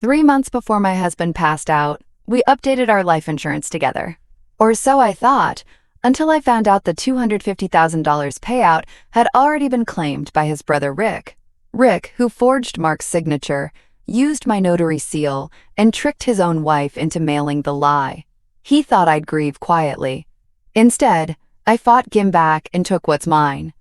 3 months before my husband passed out, we updated our life insurance together. Or so I thought, until I found out the $250,000 payout had already been claimed by his brother Rick. Rick, who forged Mark's signature, used my notary seal, and tricked his own wife into mailing the lie. He thought I'd grieve quietly. Instead, I fought Gim back and took what's mine.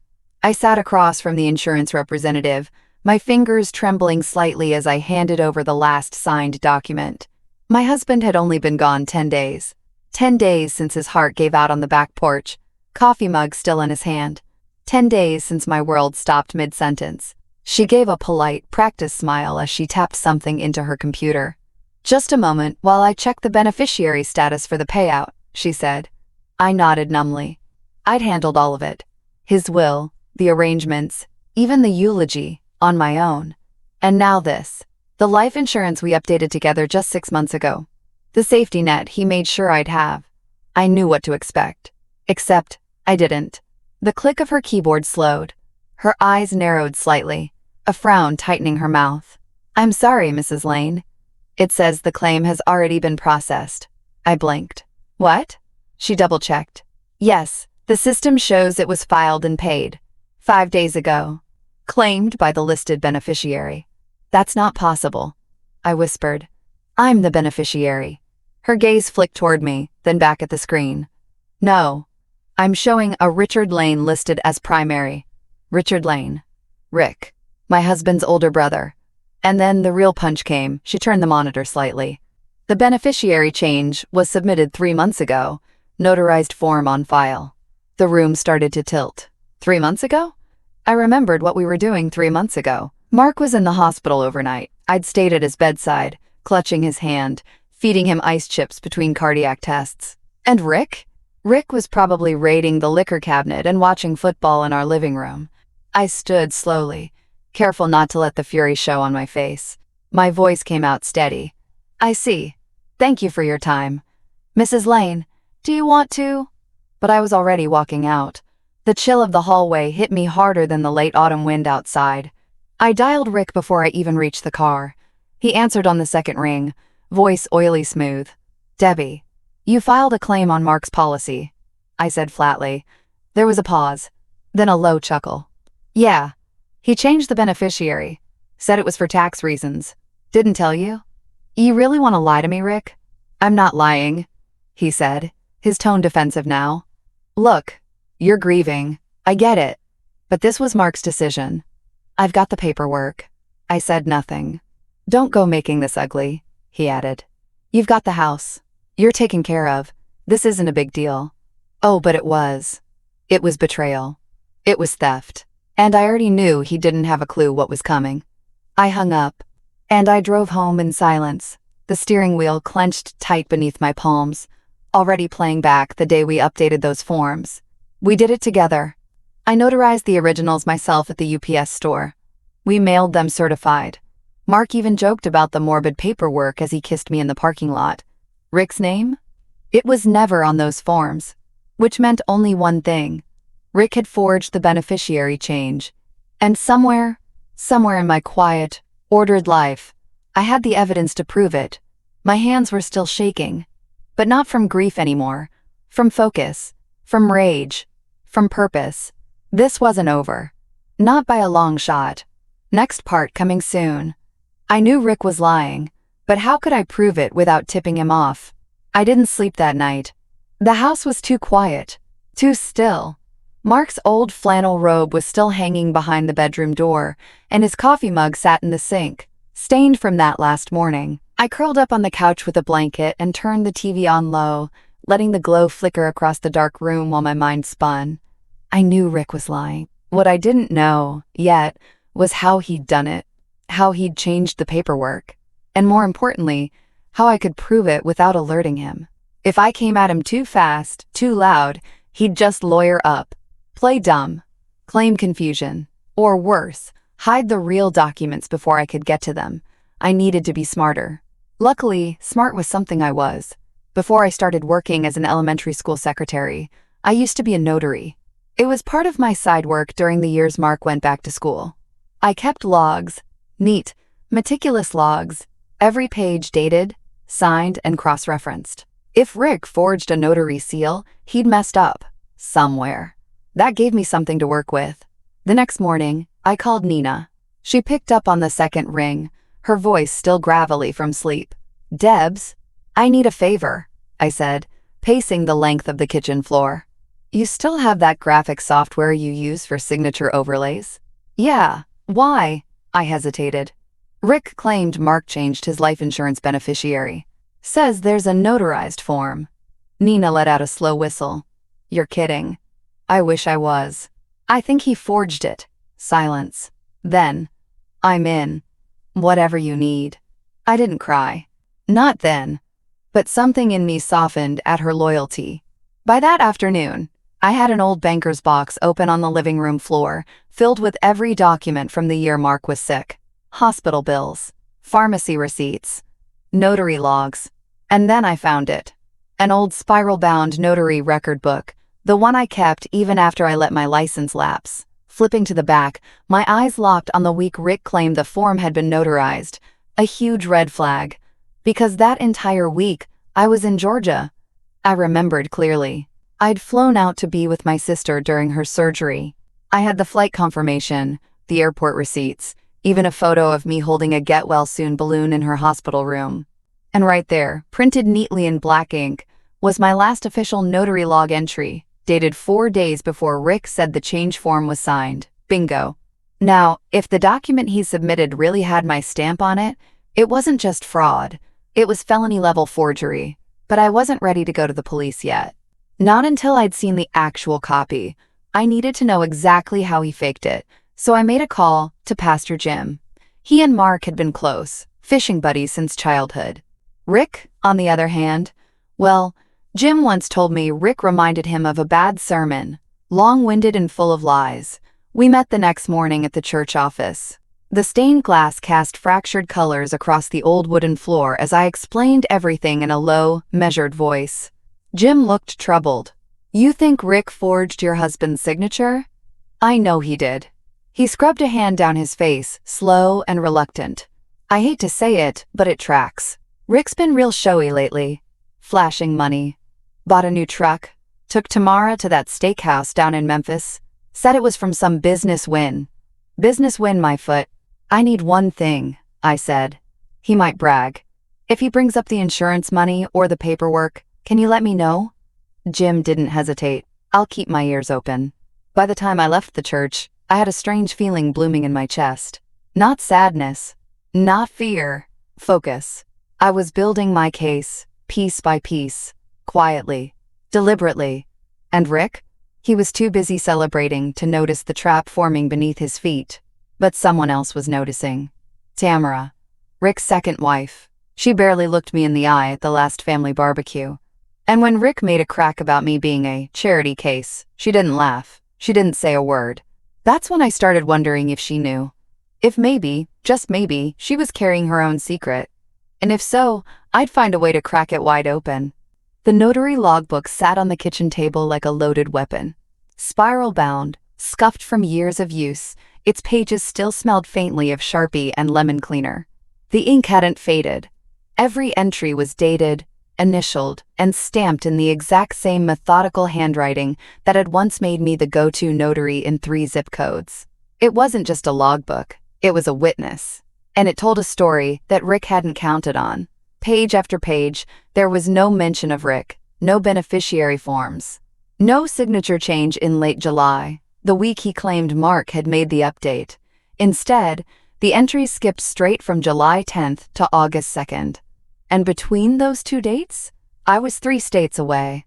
I sat across from the insurance representative, my fingers trembling slightly as I handed over the last signed document. My husband had only been gone 10 days. 10 days since his heart gave out on the back porch, coffee mug still in his hand. 10 days since my world stopped mid-sentence. She gave a polite, practiced smile as she tapped something into her computer. "Just a moment while I check the beneficiary status for the payout," she said. I nodded numbly. I'd handled all of it. His will, the arrangements, even the eulogy, on my own. And now this. The life insurance we updated together just 6 months ago. The safety net he made sure I'd have. I knew what to expect. Except, I didn't. The click of her keyboard slowed. Her eyes narrowed slightly, a frown tightening her mouth. "I'm sorry, Mrs. Lane. It says the claim has already been processed." I blinked. "What?" She double-checked. "Yes, the system shows it was filed and paid 5 days ago. Claimed by the listed beneficiary." "That's not possible," I whispered. "I'm the beneficiary." Her gaze flicked toward me, then back at the screen. "No. I'm showing a Richard Lane listed as primary. Richard Lane. Rick. My husband's older brother." And then the real punch came. She turned the monitor slightly. "The beneficiary change was submitted 3 months ago. Notarized form on file." The room started to tilt. 3 months ago? I remembered what we were doing 3 months ago. Mark was in the hospital overnight. I'd stayed at his bedside, clutching his hand, feeding him ice chips between cardiac tests. And Rick? Rick was probably raiding the liquor cabinet and watching football in our living room. I stood slowly, careful not to let the fury show on my face. My voice came out steady. "I see. Thank you for your time. Mrs. Lane, do you want to?" But I was already walking out. The chill of the hallway hit me harder than the late autumn wind outside. I dialed Rick before I even reached the car. He answered on the second ring, voice oily smooth. "Debbie, you filed a claim on Mark's policy," I said flatly. There was a pause, then a low chuckle. "Yeah. He changed the beneficiary. Said it was for tax reasons. Didn't tell you?" "You really want to lie to me, Rick?" "I'm not lying," he said, his tone defensive now. "Look, you're grieving. I get it. But this was Mark's decision. I've got the paperwork." I said nothing. "Don't go making this ugly," he added. "You've got the house. You're taken care of. This isn't a big deal." Oh, but it was. It was betrayal. It was theft. And I already knew he didn't have a clue what was coming. I hung up, and I drove home in silence, the steering wheel clenched tight beneath my palms, already playing back the day we updated those forms. We did it together. I notarized the originals myself at the UPS store. We mailed them certified. Mark even joked about the morbid paperwork as he kissed me in the parking lot. Rick's name? It was never on those forms, which meant only one thing. Rick had forged the beneficiary change. And somewhere in my quiet, ordered life, I had the evidence to prove it. My hands were still shaking, but not from grief anymore, from focus, from rage, from purpose. This wasn't over. Not by a long shot. Next part coming soon. I knew Rick was lying, but how could I prove it without tipping him off? I didn't sleep that night. The house was too quiet, too still. Mark's old flannel robe was still hanging behind the bedroom door, and his coffee mug sat in the sink, stained from that last morning. I curled up on the couch with a blanket and turned the TV on low, letting the glow flicker across the dark room while my mind spun. I knew Rick was lying. What I didn't know, yet, was how he'd done it, how he'd changed the paperwork, and more importantly, how I could prove it without alerting him. If I came at him too fast, too loud, he'd just lawyer up, play dumb, claim confusion, or worse, hide the real documents before I could get to them. I needed to be smarter. Luckily, smart was something I was. Before I started working as an elementary school secretary, I used to be a notary. It was part of my side work during the years Mark went back to school. I kept logs, neat, meticulous logs, every page dated, signed, and cross-referenced. If Rick forged a notary seal, he'd messed up. Somewhere. That gave me something to work with. The next morning, I called Nina. She picked up on the second ring, her voice still gravelly from sleep. "Debs, I need a favor," I said, pacing the length of the kitchen floor. "You still have that graphic software you use for signature overlays?" "Yeah, why?" I hesitated. Rick claimed Mark changed his life insurance beneficiary. Says there's a notarized form. Nina let out a slow whistle. "You're kidding." "I wish I was." "I think he forged it." Silence. Then, "I'm in. Whatever you need." I didn't cry. Not then. But something in me softened at her loyalty. By that afternoon, I had an old banker's box open on the living room floor, filled with every document from the year Mark was sick. Hospital bills, pharmacy receipts, notary logs. And then I found it. An old spiral-bound notary record book, the one I kept even after I let my license lapse. Flipping to the back, my eyes locked on the week Rick claimed the form had been notarized, a huge red flag. Because that entire week, I was in Georgia. I remembered clearly. I'd flown out to be with my sister during her surgery. I had the flight confirmation, the airport receipts, even a photo of me holding a get-well-soon balloon in her hospital room. And right there, printed neatly in black ink, was my last official notary log entry, dated 4 days before Rick said the change form was signed. Bingo. Now, if the document he submitted really had my stamp on it, it wasn't just fraud. It was felony-level forgery. But I wasn't ready to go to the police yet. Not until I'd seen the actual copy. I needed to know exactly how he faked it, so I made a call to Pastor Jim. He and Mark had been close, fishing buddies since childhood. Rick, on the other hand, well, Jim once told me Rick reminded him of a bad sermon, long-winded and full of lies. We met the next morning at the church office. The stained glass cast fractured colors across the old wooden floor as I explained everything in a low, measured voice. Jim looked troubled. "You think Rick forged your husband's signature?" "I know he did." He scrubbed a hand down his face, slow and reluctant. "I hate to say it, but it tracks. Rick's been real showy lately. Flashing money. Bought a new truck. Took Tamara to that steakhouse down in Memphis. Said it was from some business win. Business win, my foot. I need one thing," I said. "He might brag. If he brings up the insurance money or the paperwork, can you let me know?" Jim didn't hesitate. "I'll keep my ears open." By the time I left the church, I had a strange feeling blooming in my chest. Not sadness. Not fear. Focus. I was building my case, piece by piece, quietly, deliberately. And Rick? He was too busy celebrating to notice the trap forming beneath his feet. But someone else was noticing. Tamara, Rick's second wife. She barely looked me in the eye at the last family barbecue. And when Rick made a crack about me being a charity case, she didn't laugh. She didn't say a word. That's when I started wondering if she knew. If maybe, just maybe, she was carrying her own secret. And if so, I'd find a way to crack it wide open. The notary logbook sat on the kitchen table like a loaded weapon. Spiral-bound, scuffed from years of use, its pages still smelled faintly of Sharpie and lemon cleaner. The ink hadn't faded. Every entry was dated, initialed, and stamped in the exact same methodical handwriting that had once made me the go-to notary in 3 zip codes. It wasn't just a logbook, it was a witness. And it told a story that Rick hadn't counted on. Page after page, there was no mention of Rick, no beneficiary forms, no signature change in late July, the week he claimed Mark had made the update. Instead, the entries skipped straight from July 10th to August 2nd. And between those 2 dates, I was 3 states away.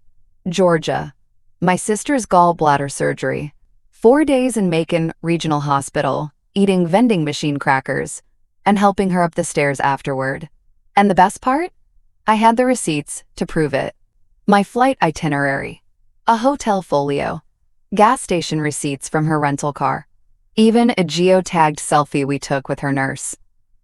Georgia. My sister's gallbladder surgery. 4 days in Macon Regional Hospital, eating vending machine crackers, and helping her up the stairs afterward. And the best part? I had the receipts to prove it. My flight itinerary. A hotel folio. Gas station receipts from her rental car. Even a geotagged selfie we took with her nurse.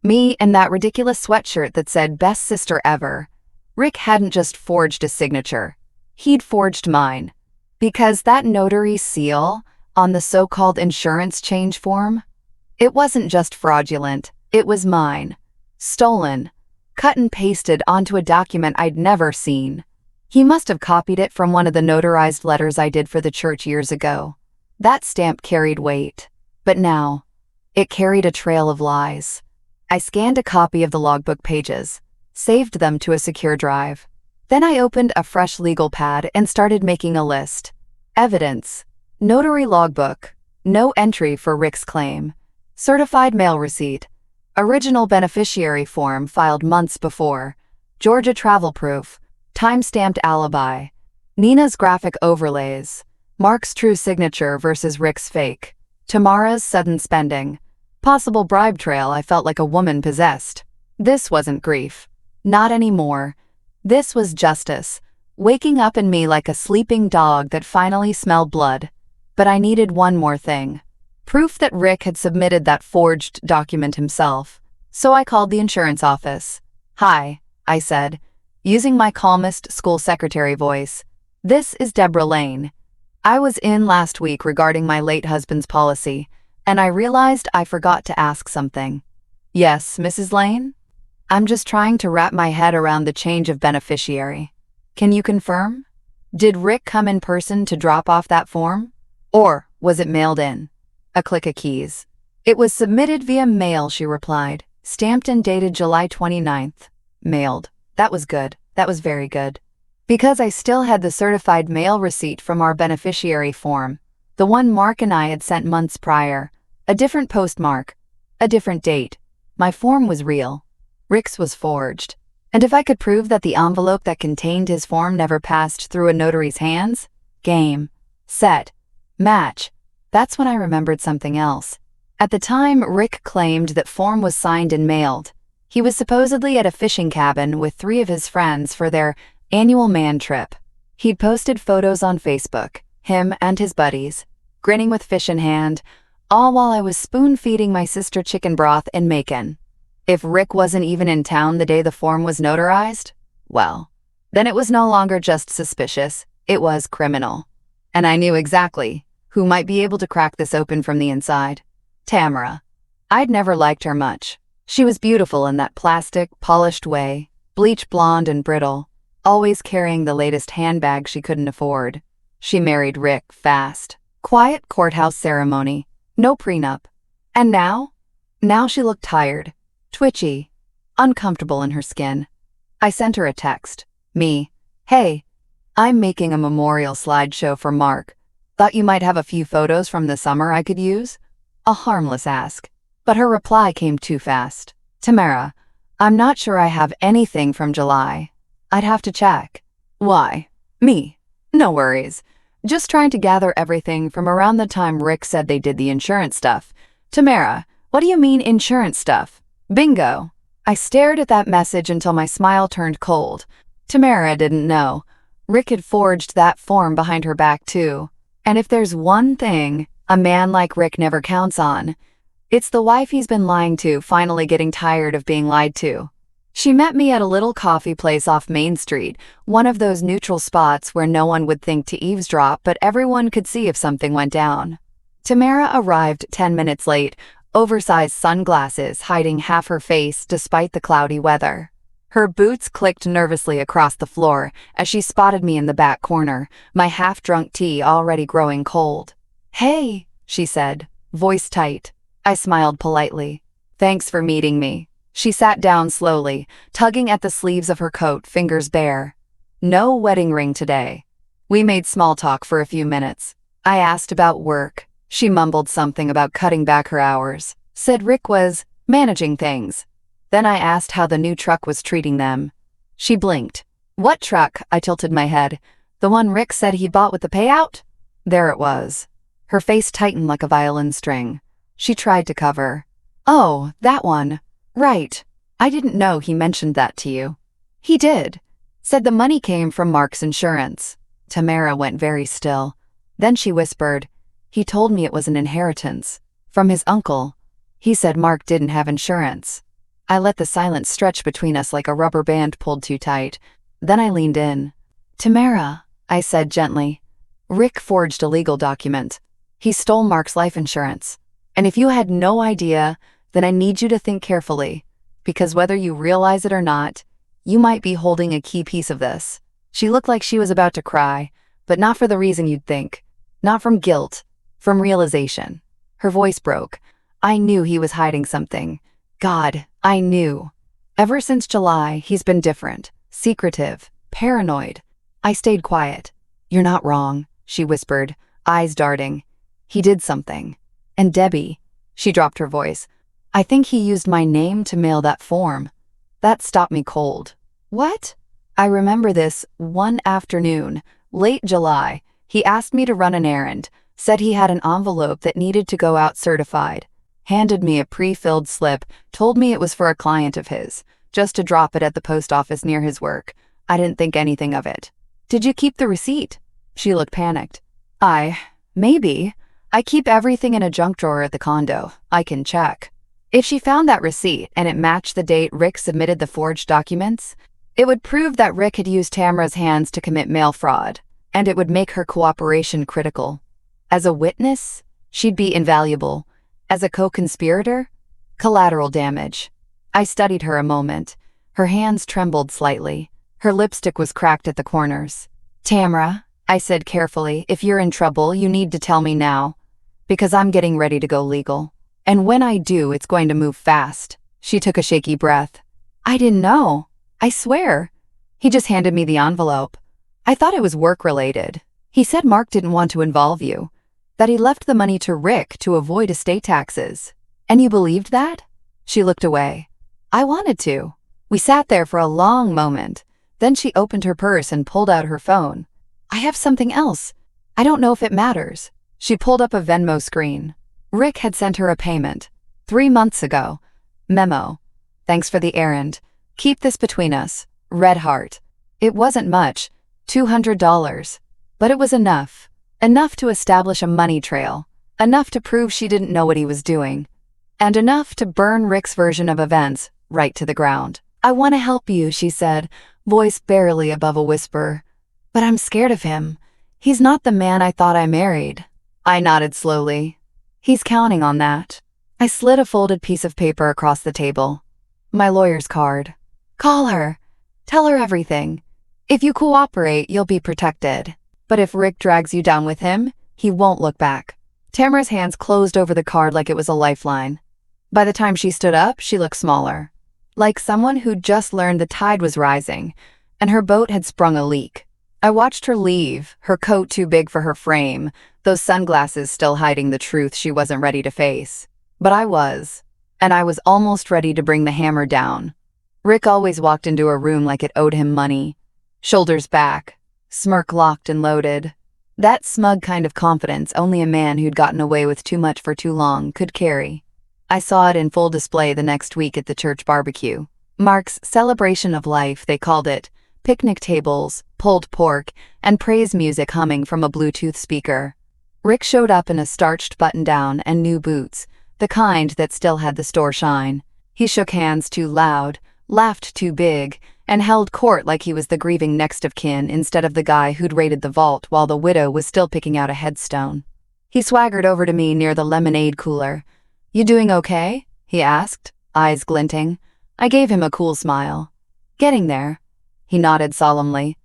Me in that ridiculous sweatshirt that said "Best Sister Ever." Rick hadn't just forged a signature. He'd forged mine. Because that notary seal on the so-called insurance change form, it wasn't just fraudulent, it was mine. Stolen. cut and pasted onto a document I'd never seen. He must have copied it from one of the notarized letters I did for the church years ago. That stamp carried weight. But now, it carried a trail of lies. I scanned a copy of the logbook pages, saved them to a secure drive. Then I opened a fresh legal pad and started making a list. Evidence: notary logbook, no entry for Rick's claim. Certified mail receipt, original beneficiary form filed months before. Georgia travel proof, time-stamped alibi. Nina's graphic overlays, Mark's true signature versus Rick's fake. Tamara's sudden spending. Possible bribe trail. I felt like a woman possessed. This wasn't grief. Not anymore. This was justice, waking up in me like a sleeping dog that finally smelled blood. But I needed one more thing. Proof that Rick had submitted that forged document himself. So I called the insurance office. "Hi," I said, using my calmest school secretary voice. "This is Deborah Lane. I was in last week regarding my late husband's policy, and I realized I forgot to ask something." "Yes, Mrs. Lane? I'm just trying to wrap my head around the change of beneficiary. Can you confirm? Did Rick come in person to drop off that form? Or was it mailed in?" A click of keys. "It was submitted via mail," she replied, "stamped and dated July 29th. Mailed. That was good. That was very good. Because I still had the certified mail receipt from our beneficiary form, the one Mark and I had sent months prior. A different postmark, a different date. My form was real. Rick's was forged. And if I could prove that the envelope that contained his form never passed through a notary's hands, game, set, match. That's when I remembered something else. At the time, Rick claimed that form was signed and mailed. He was supposedly at a fishing cabin with 3 of his friends for their annual man trip. He'd posted photos on Facebook, him and his buddies, grinning with fish in hand, all while I was spoon-feeding my sister chicken broth in Macon. If Rick wasn't even in town the day the form was notarized, well, then it was no longer just suspicious, it was criminal. And I knew exactly who might be able to crack this open from the inside. Tamara. I'd never liked her much. She was beautiful in that plastic, polished way, bleach blonde and brittle, always carrying the latest handbag she couldn't afford. She married Rick fast. Quiet courthouse ceremony. No prenup. And now? Now she looked tired, twitchy, uncomfortable in her skin. I sent her a text. Me. "Hey, I'm making a memorial slideshow for Mark. Thought you might have a few photos from the summer I could use?" A harmless ask. But her reply came too fast. "Tamara, I'm not sure I have anything from July. I'd have to check." "Why? Me? No worries. Just trying to gather everything from around the time Rick said they did the insurance stuff." "Tamara, what do you mean insurance stuff?" "Bingo." I stared at that message until my smile turned cold. Tamara didn't know. Rick had forged that form behind her back too. And if there's one thing a man like Rick never counts on, it's the wife he's been lying to finally getting tired of being lied to. She met me at a little coffee place off Main Street, one of those neutral spots where no one would think to eavesdrop but everyone could see if something went down. Tamara arrived 10 minutes late, oversized sunglasses hiding half her face despite the cloudy weather. Her boots clicked nervously across the floor as she spotted me in the back corner, my half-drunk tea already growing cold. "Hey," she said, voice tight. I smiled politely. "Thanks for meeting me." She sat down slowly, tugging at the sleeves of her coat, fingers bare. "No wedding ring today." We made small talk for a few minutes. I asked about work. She mumbled something about cutting back her hours. Said Rick was managing things. Then I asked how the new truck was treating them. She blinked. "What truck?" I tilted my head. "The one Rick said he bought with the payout?" There it was. Her face tightened like a violin string. She tried to cover. "Oh, that one. Right. I didn't know he mentioned that to you." "He did. Said the money came from Mark's insurance." Tamara went very still. Then she whispered, "He told me it was an inheritance. From his uncle. He said Mark didn't have insurance." I let the silence stretch between us like a rubber band pulled too tight. Then I leaned in. "Tamara," I said gently, "Rick forged a legal document. He stole Mark's life insurance. And if you had no idea, then I need you to think carefully. because whether you realize it or not, you might be holding a key piece of this." She looked like she was about to cry, but not for the reason you'd think. Not from guilt, from realization. Her voice broke. I knew he was hiding something. God, I knew. Ever since July, he's been different, secretive, paranoid. I stayed quiet. "You're not wrong," she whispered, eyes darting. "He did something. And Debbie," she dropped her voice, "I think he used my name to mail that form." That stopped me cold. What? I remember this one afternoon, late July. He asked me to run an errand, said he had an envelope that needed to go out certified, handed me a pre-filled slip, told me it was for a client of his, just to drop it at the post office near his work. I didn't think anything of it. "Did you keep the receipt?" She looked panicked. Maybe. I keep everything in a junk drawer at the condo. I can check." If she found that receipt and it matched the date Rick submitted the forged documents, it would prove that Rick had used Tamara's hands to commit mail fraud, and it would make her cooperation critical. As a witness, she'd be invaluable. As a co-conspirator, collateral damage. I studied her a moment. Her hands trembled slightly. Her lipstick was cracked at the corners. "Tamara," I said carefully, "if you're in trouble, you need to tell me now, because I'm getting ready to go legal. And when I do, it's going to move fast." She took a shaky breath. "I didn't know. I swear." He just handed me the envelope. "I thought it was work-related. He said Mark didn't want to involve you, that he left the money to Rick to avoid estate taxes. And you believed that?" She looked away. "I wanted to." We sat there for a long moment. Then she opened her purse and pulled out her phone. "I have something else. I don't know if it matters." She pulled up a Venmo screen. Rick had sent her a payment 3 months ago. Memo: "Thanks for the errand. Keep this between us. Red heart." It wasn't much, $200, but it was enough. Enough to establish a money trail. Enough to prove she didn't know what he was doing. And enough to burn Rick's version of events right to the ground. "I want to help you," she said, voice barely above a whisper. "But I'm scared of him. He's not the man I thought I married." I nodded slowly. "He's counting on that." I slid a folded piece of paper across the table. "My lawyer's card. Call her. Tell her everything. If you cooperate, you'll be protected. But if Rick drags you down with him, he won't look back." Tamara's hands closed over the card like it was a lifeline. By the time she stood up, she looked smaller. Like someone who'd just learned the tide was rising, and her boat had sprung a leak. I watched her leave, her coat too big for her frame, those sunglasses still hiding the truth she wasn't ready to face. But I was, and I was almost ready to bring the hammer down. Rick always walked into a room like it owed him money. Shoulders back, smirk locked and loaded. That smug kind of confidence only a man who'd gotten away with too much for too long could carry. I saw it in full display the next week at the church barbecue. Mark's celebration of life, they called it. Picnic tables, pulled pork, and praise music humming from a Bluetooth speaker. Rick showed up in a starched button-down and new boots, the kind that still had the store shine. He shook hands too loud, laughed too big, and held court like he was the grieving next of kin instead of the guy who'd raided the vault while the widow was still picking out a headstone. He swaggered over to me near the lemonade cooler. "You doing okay?" he asked, eyes glinting. I gave him a cool smile. "Getting there." He nodded solemnly.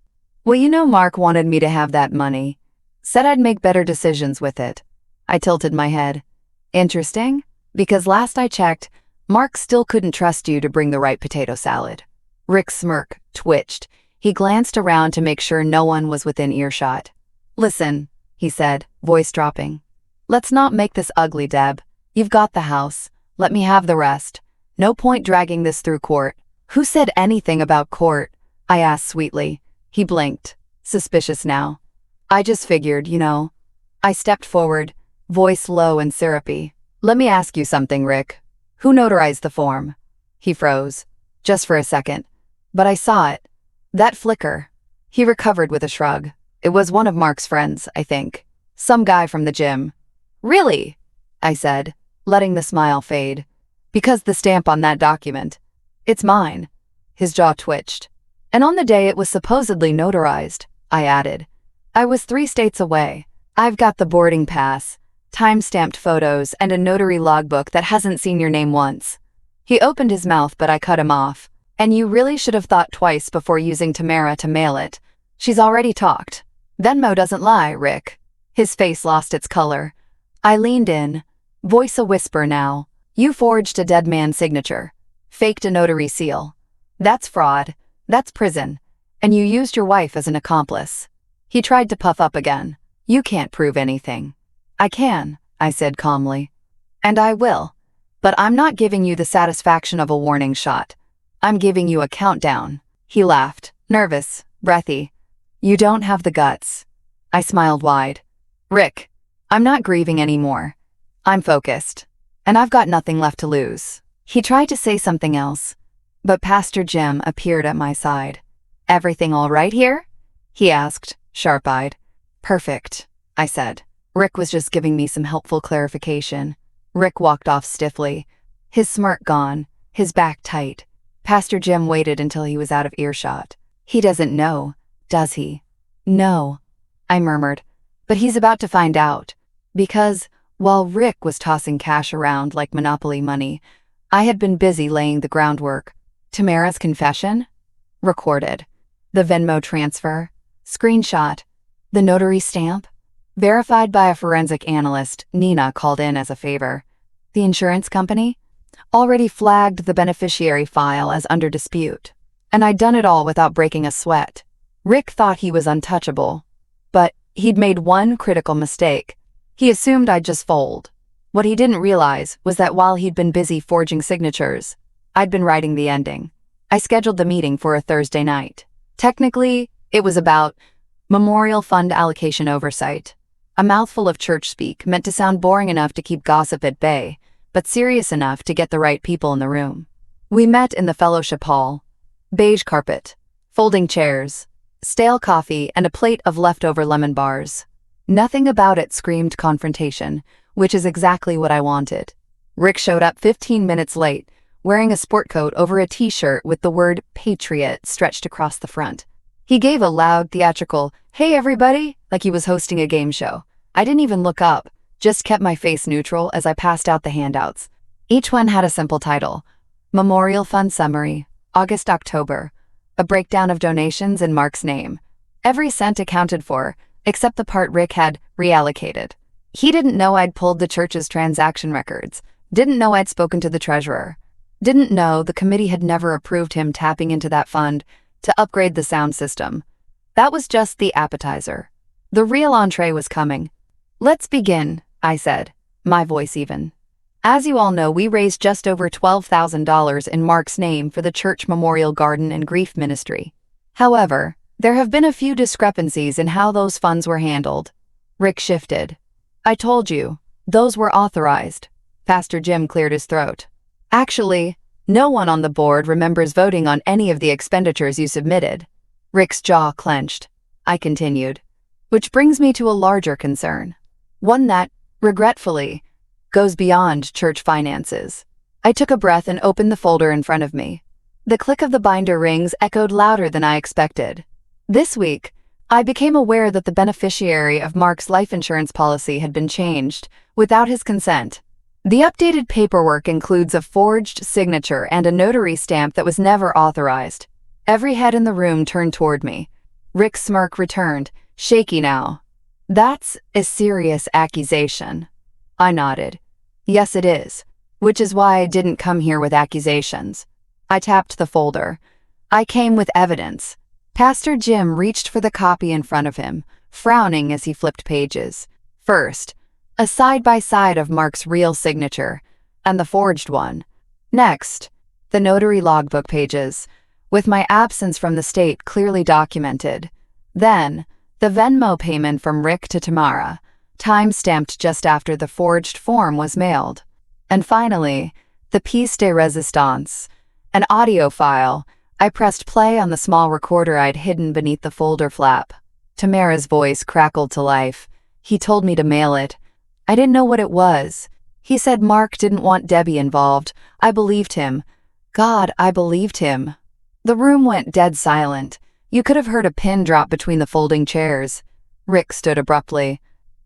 "Well, you know Mark wanted me to have that money. Said I'd make better decisions with it." I tilted my head. "Interesting, because last I checked, Mark still couldn't trust you to bring the right potato salad." Rick's smirk twitched. He glanced around to make sure no one was within earshot. "Listen," he said, voice dropping. "Let's not make this ugly, Deb. You've got the house. Let me have the rest. No point dragging this through court." "Who said anything about court?" I asked sweetly. He blinked, suspicious now. "I just figured, you know." I stepped forward, voice low and syrupy. "Let me ask you something, Rick. Who notarized the form?" He froze, just for a second. But I saw it. That flicker. He recovered with a shrug. "It was one of Mark's friends, I think. Some guy from the gym." "Really?" I said, letting the smile fade. "Because the stamp on that document. It's mine." His jaw twitched. "And on the day it was supposedly notarized," I added. "I was 3 states away. I've got the boarding pass, time-stamped photos, and a notary logbook that hasn't seen your name once." He opened his mouth, but I cut him off. And you really should have thought twice before using Tamara to mail it. She's already talked. Venmo doesn't lie, Rick. His face lost its color. I leaned in, voice a whisper now. You forged a dead man's signature. Faked a notary seal. That's fraud. That's prison. And you used your wife as an accomplice. He tried to puff up again. You can't prove anything. I can, I said calmly. And I will. But I'm not giving you the satisfaction of a warning shot. I'm giving you a countdown. He laughed, nervous, breathy. You don't have the guts. I smiled wide. Rick, I'm not grieving anymore. I'm focused. And I've got nothing left to lose. He tried to say something else, but Pastor Jim appeared at my side. Everything all right here? He asked, sharp-eyed. Perfect, I said. Rick was just giving me some helpful clarification. Rick walked off stiffly, his smirk gone, his back tight. Pastor Jim waited until he was out of earshot. He doesn't know, does he? No, I murmured. But he's about to find out. Because, while Rick was tossing cash around like Monopoly money, I had been busy laying the groundwork. Tamara's confession? Recorded. The Venmo transfer? Screenshot. The notary stamp? Verified by a forensic analyst Nina called in as a favor. The insurance company? Already flagged the beneficiary file as under dispute. And I'd done it all without breaking a sweat. Rick thought he was untouchable. But he'd made one critical mistake. He assumed I'd just fold. What he didn't realize was that while he'd been busy forging signatures, I'd been writing the ending. I scheduled the meeting for a Thursday night. Technically, it was about memorial fund allocation oversight. A mouthful of church speak meant to sound boring enough to keep gossip at bay, but serious enough to get the right people in the room. We met in the fellowship hall. Beige carpet, folding chairs, stale coffee, and a plate of leftover lemon bars. Nothing about it screamed confrontation, which is exactly what I wanted. Rick showed up 15 minutes late, wearing a sport coat over a t-shirt with the word Patriot stretched across the front. He gave a loud, theatrical, "Hey everybody," like he was hosting a game show. I didn't even look up, just kept my face neutral as I passed out the handouts. Each one had a simple title. Memorial Fund Summary, August-October. A breakdown of donations in Mark's name. Every cent accounted for, except the part Rick had reallocated. He didn't know I'd pulled the church's transaction records, didn't know I'd spoken to the treasurer, didn't know the committee had never approved him tapping into that fund to upgrade the sound system. That was just the appetizer. The real entree was coming. Let's begin, I said, my voice even. As you all know, we raised just over $12,000 in Mark's name for the Church Memorial Garden and Grief Ministry. However, there have been a few discrepancies in how those funds were handled. Rick shifted. I told you, those were authorized. Pastor Jim cleared his throat. Actually, no one on the board remembers voting on any of the expenditures you submitted. Rick's jaw clenched. I continued. Which brings me to a larger concern. One that, regretfully, goes beyond church finances. I took a breath and opened the folder in front of me. The click of the binder rings echoed louder than I expected. This week, I became aware that the beneficiary of Mark's life insurance policy had been changed, without his consent. The updated paperwork includes a forged signature and a notary stamp that was never authorized. Every head in the room turned toward me. Rick's smirk returned, shaky now. That's a serious accusation. I nodded. Yes, it is. Which is why I didn't come here with accusations. I tapped the folder. I came with evidence. Pastor Jim reached for the copy in front of him, frowning as he flipped pages. First, a side-by-side of Mark's real signature, and the forged one. Next, the notary logbook pages, with my absence from the state clearly documented. Then, the Venmo payment from Rick to Tamara, time-stamped just after the forged form was mailed. And finally, the pièce de résistance, an audio file. I pressed play on the small recorder I'd hidden beneath the folder flap. Tamara's voice crackled to life. He told me to mail it. I didn't know what it was. He said Mark didn't want Debbie involved. I believed him. God, I believed him. The room went dead silent. You could have heard a pin drop between the folding chairs. Rick stood abruptly.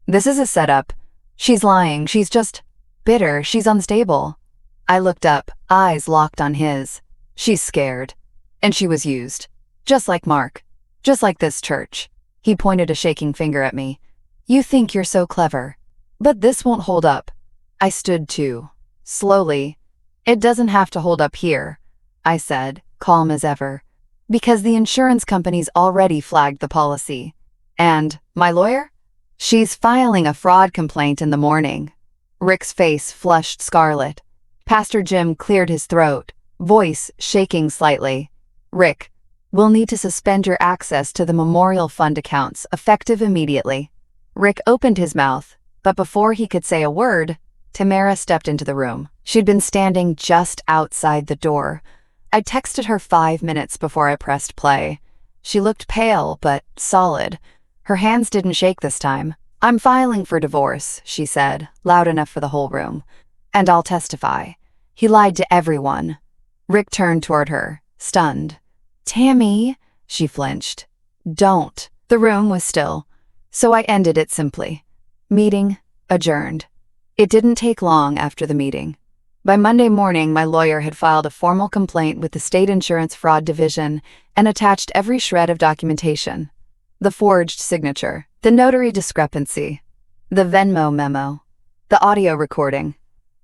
This is a setup. She's lying. She's just bitter. She's unstable. I looked up, eyes locked on his. She's scared. And she was used. Just like Mark. Just like this church. He pointed a shaking finger at me. You think you're so clever. But this won't hold up. I stood too. Slowly. It doesn't have to hold up here, I said, calm as ever. Because the insurance company's already flagged the policy. And my lawyer? She's filing a fraud complaint in the morning. Rick's face flushed scarlet. Pastor Jim cleared his throat, voice shaking slightly. Rick, we'll need to suspend your access to the Memorial Fund accounts, effective immediately. Rick opened his mouth, but before he could say a word, Tamara stepped into the room. She'd been standing just outside the door. I texted her 5 minutes before I pressed play. She looked pale, but solid. Her hands didn't shake this time. I'm filing for divorce, she said, loud enough for the whole room. And I'll testify. He lied to everyone. Rick turned toward her, stunned. Tammy, she flinched. Don't. The room was still. So I ended it simply. Meeting adjourned. It didn't take long after the meeting. By Monday morning, my lawyer had filed a formal complaint with the State Insurance Fraud Division and attached every shred of documentation. The forged signature, the notary discrepancy, the Venmo memo, the audio recording.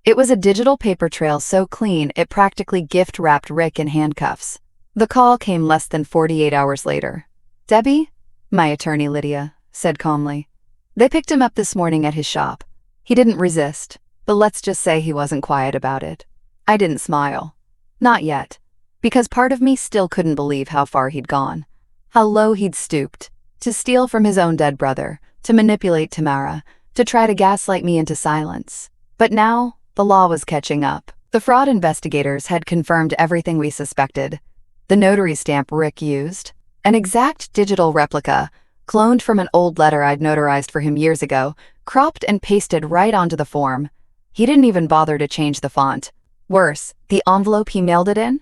It was a digital paper trail so clean it practically gift-wrapped Rick in handcuffs. The call came less than 48 hours later. Debbie? My attorney Lydia said calmly. They picked him up this morning at his shop. He didn't resist, but let's just say he wasn't quiet about it. I didn't smile. Not yet. Because part of me still couldn't believe how far he'd gone. How low he'd stooped. To steal from his own dead brother. To manipulate Tamara. To try to gaslight me into silence. But now, the law was catching up. The fraud investigators had confirmed everything we suspected. The notary stamp Rick used. An exact digital replica, cloned from an old letter I'd notarized for him years ago, cropped and pasted right onto the form. He didn't even bother to change the font. Worse, the envelope he mailed it in?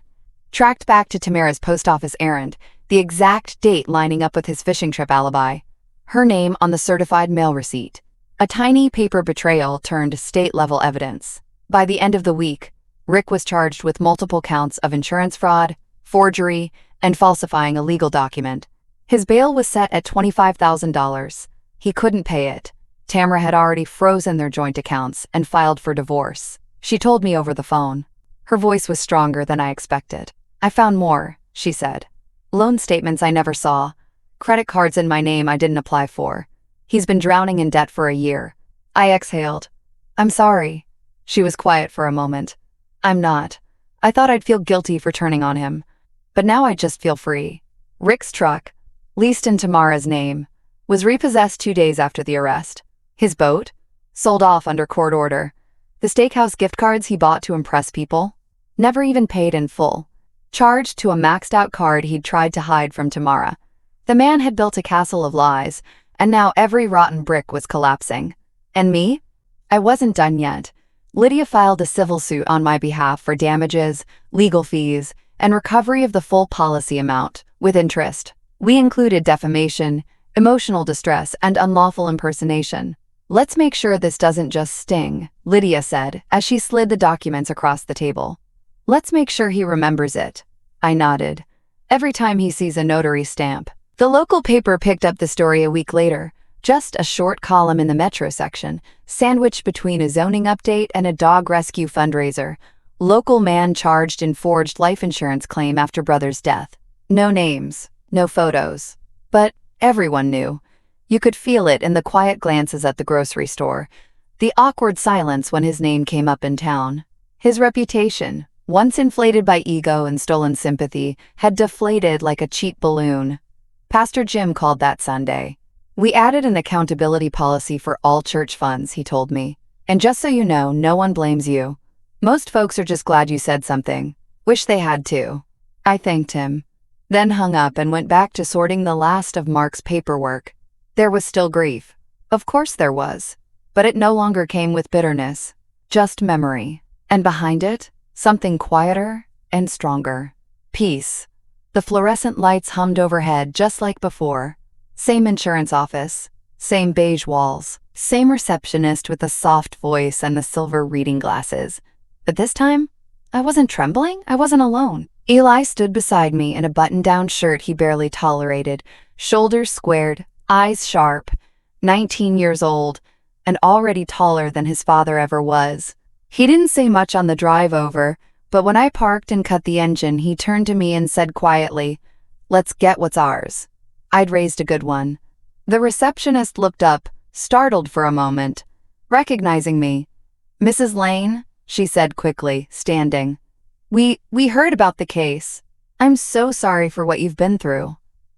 Tracked back to Tamara's post office errand, the exact date lining up with his fishing trip alibi. Her name on the certified mail receipt. A tiny paper betrayal turned state-level evidence. By the end of the week, Rick was charged with multiple counts of insurance fraud, forgery, and falsifying a legal document. His bail was set at $25,000. He couldn't pay it. Tamara had already frozen their joint accounts and filed for divorce. She told me over the phone. Her voice was stronger than I expected. I found more, she said. Loan statements I never saw. Credit cards in my name I didn't apply for. He's been drowning in debt for a year. I exhaled. I'm sorry. She was quiet for a moment. I'm not. I thought I'd feel guilty for turning on him. But now I just feel free. Rick's truck, leased in Tamara's name, was repossessed 2 days after the arrest. His boat? Sold off under court order. The steakhouse gift cards he bought to impress people? Never even paid in full. Charged to a maxed-out card he'd tried to hide from Tamara. The man had built a castle of lies, and now every rotten brick was collapsing. And me? I wasn't done yet. Lydia filed a civil suit on my behalf for damages, legal fees, and recovery of the full policy amount, with interest. We included defamation, emotional distress, and unlawful impersonation. Let's make sure this doesn't just sting, Lydia said, as she slid the documents across the table. Let's make sure he remembers it. I nodded. Every time he sees a notary stamp. The local paper picked up the story a week later, just a short column in the Metro section, sandwiched between a zoning update and a dog rescue fundraiser. Local man charged in forged life insurance claim after brother's death. No names, no photos. But everyone knew. You could feel it in the quiet glances at the grocery store, the awkward silence when his name came up in town. His reputation, once inflated by ego and stolen sympathy, had deflated like a cheap balloon. Pastor Jim called that Sunday. We added an accountability policy for all church funds, he told me. And just so you know, no one blames you. Most folks are just glad you said something. Wish they had too. I thanked him, then hung up and went back to sorting the last of Mark's paperwork. There was still grief. Of course there was. But it no longer came with bitterness. Just memory. And behind it, something quieter and stronger. Peace. The fluorescent lights hummed overhead just like before. Same insurance office. Same beige walls. Same receptionist with the soft voice and the silver reading glasses. But this time, I wasn't trembling. I wasn't alone. Eli stood beside me in a button-down shirt he barely tolerated, shoulders squared, eyes sharp, 19 years old, and already taller than his father ever was. He didn't say much on the drive over, but when I parked and cut the engine, he turned to me and said quietly, "Let's get what's ours." I'd raised a good one. The receptionist looked up, startled for a moment, recognizing me. "Mrs. Lane," she said quickly, standing. We heard about the case. I'm so sorry for what you've been through."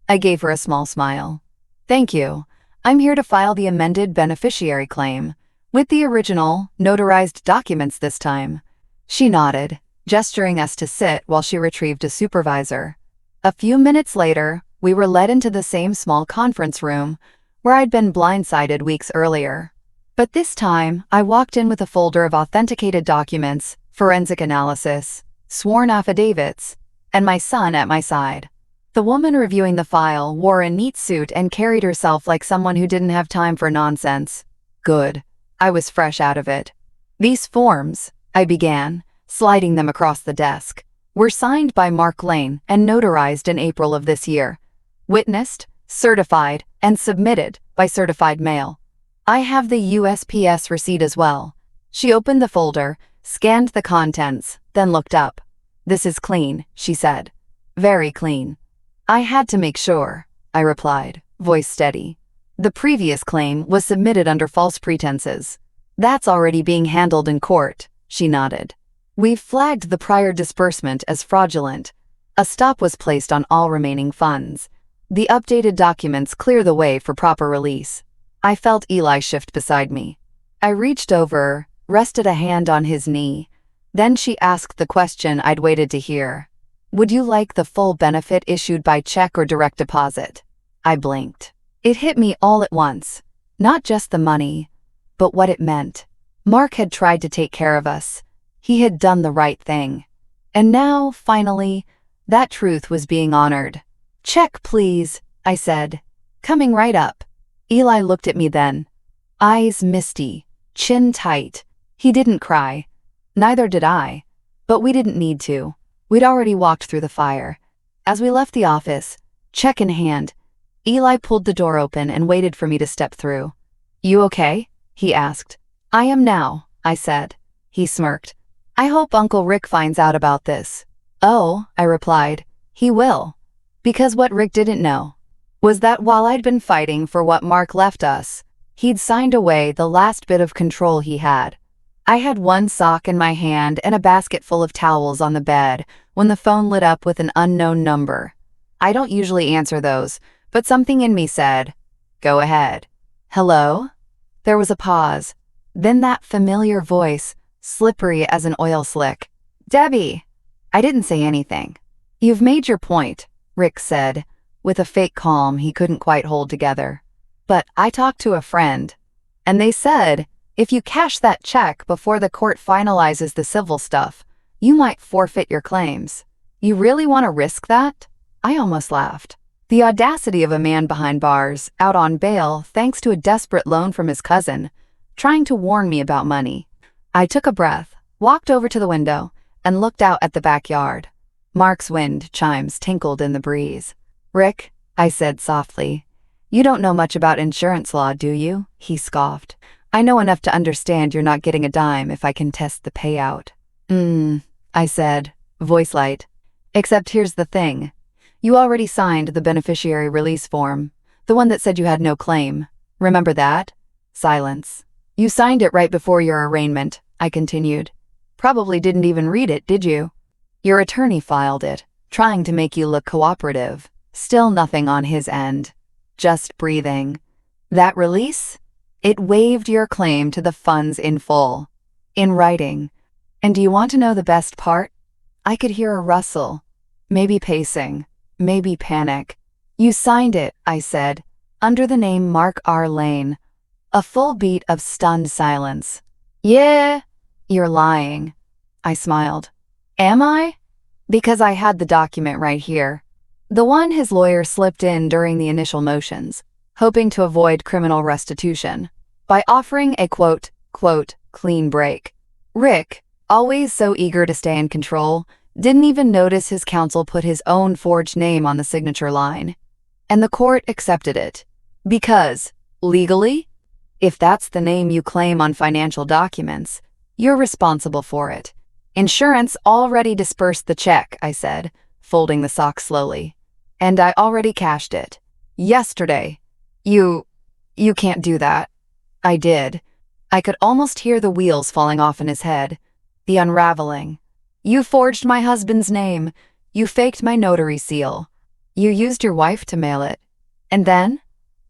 I gave her a small smile. "Thank you. I'm here to file the amended beneficiary claim, with the original, notarized documents this time." She nodded, gesturing us to sit while she retrieved a supervisor. A few minutes later, we were led into the same small conference room where I'd been blindsided weeks earlier. But this time, I walked in with a folder of authenticated documents, forensic analysis, sworn affidavits, and my son at my side. The woman reviewing the file wore a neat suit and carried herself like someone who didn't have time for nonsense. Good. I was fresh out of it. "These forms," I began, sliding them across the desk, "were signed by Mark Lane and notarized in April of this year. Witnessed, certified, and submitted by certified mail. I have the USPS receipt as well." She opened the folder, scanned the contents, then looked up. "This is clean," she said. "Very clean." "I had to make sure," I replied, voice steady. "The previous claim was submitted under false pretenses. That's already being handled in court," she nodded. "We've flagged the prior disbursement as fraudulent. A stop was placed on all remaining funds. The updated documents clear the way for proper release." I felt Eli shift beside me. I reached over, rested a hand on his knee. Then she asked the question I'd waited to hear. "Would you like the full benefit issued by check or direct deposit?" I blinked. It hit me all at once. Not just the money, but what it meant. Mark had tried to take care of us. He had done the right thing. And now, finally, that truth was being honored. "Check, please," I said, coming right up. Eli looked at me then. Eyes misty, chin tight. He didn't cry. Neither did I. But we didn't need to. We'd already walked through the fire. As we left the office, check in hand, Eli pulled the door open and waited for me to step through. "You okay?" he asked. "I am now," I said. He smirked. "I hope Uncle Rick finds out about this." "Oh," I replied, "he will." Because what Rick didn't know was that while I'd been fighting for what Mark left us, he'd signed away the last bit of control he had. I had one sock in my hand and a basket full of towels on the bed when the phone lit up with an unknown number. I don't usually answer those, but something in me said, "Go ahead." "Hello?" There was a pause. Then that familiar voice, slippery as an oil slick. "Debbie." I didn't say anything. "You've made your point," Rick said, with a fake calm he couldn't quite hold together. "But I talked to a friend, and they said, if you cash that check before the court finalizes the civil stuff, you might forfeit your claims. You really want to risk that?" I almost laughed. The audacity of a man behind bars, out on bail thanks to a desperate loan from his cousin, trying to warn me about money. I took a breath, walked over to the window, and looked out at the backyard. Mark's wind chimes tinkled in the breeze. "Rick," I said softly, "you don't know much about insurance law, do you?" He scoffed. "I know enough to understand you're not getting a dime if I contest the payout." I said, voice light. "Except here's the thing. You already signed the beneficiary release form, the one that said you had no claim. Remember that?" Silence. "You signed it right before your arraignment," I continued. "Probably didn't even read it, did you? Your attorney filed it, trying to make you look cooperative. Still nothing on his end. Just breathing. That release? It waived your claim to the funds in full. In writing. And do you want to know the best part? I could hear a rustle. Maybe pacing. Maybe panic. "You signed it," I said, "under the name Mark R. Lane." A full beat of stunned silence. "Yeah, you're lying." I smiled. "Am I?" Because I had the document right here. The one his lawyer slipped in during the initial motions, hoping to avoid criminal restitution, by offering a quote, clean break. Rick, always so eager to stay in control, didn't even notice his counsel put his own forged name on the signature line. And the court accepted it. Because, legally, if that's the name you claim on financial documents, you're responsible for it. Insurance already dispersed the check, I said, folding the sock slowly. And I already cashed it. Yesterday. You can't do that. I did. I could almost hear the wheels falling off in his head. The unraveling. You forged my husband's name. You faked my notary seal. You used your wife to mail it. And then?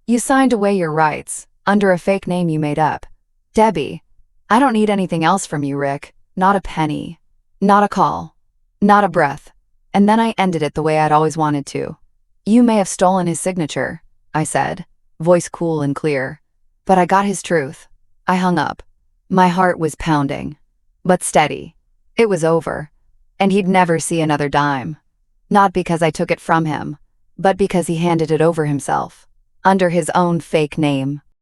You signed away your rights, under a fake name you made up. Debbie, I don't need anything else from you, Rick. Not a penny. Not a call. Not a breath. And then I ended it the way I'd always wanted to. You may have stolen his signature, I said, voice cool and clear. But I got his truth. I hung up. My heart was pounding. But steady. It was over. And he'd never see another dime. Not because I took it from him, but because he handed it over himself, under his own fake name.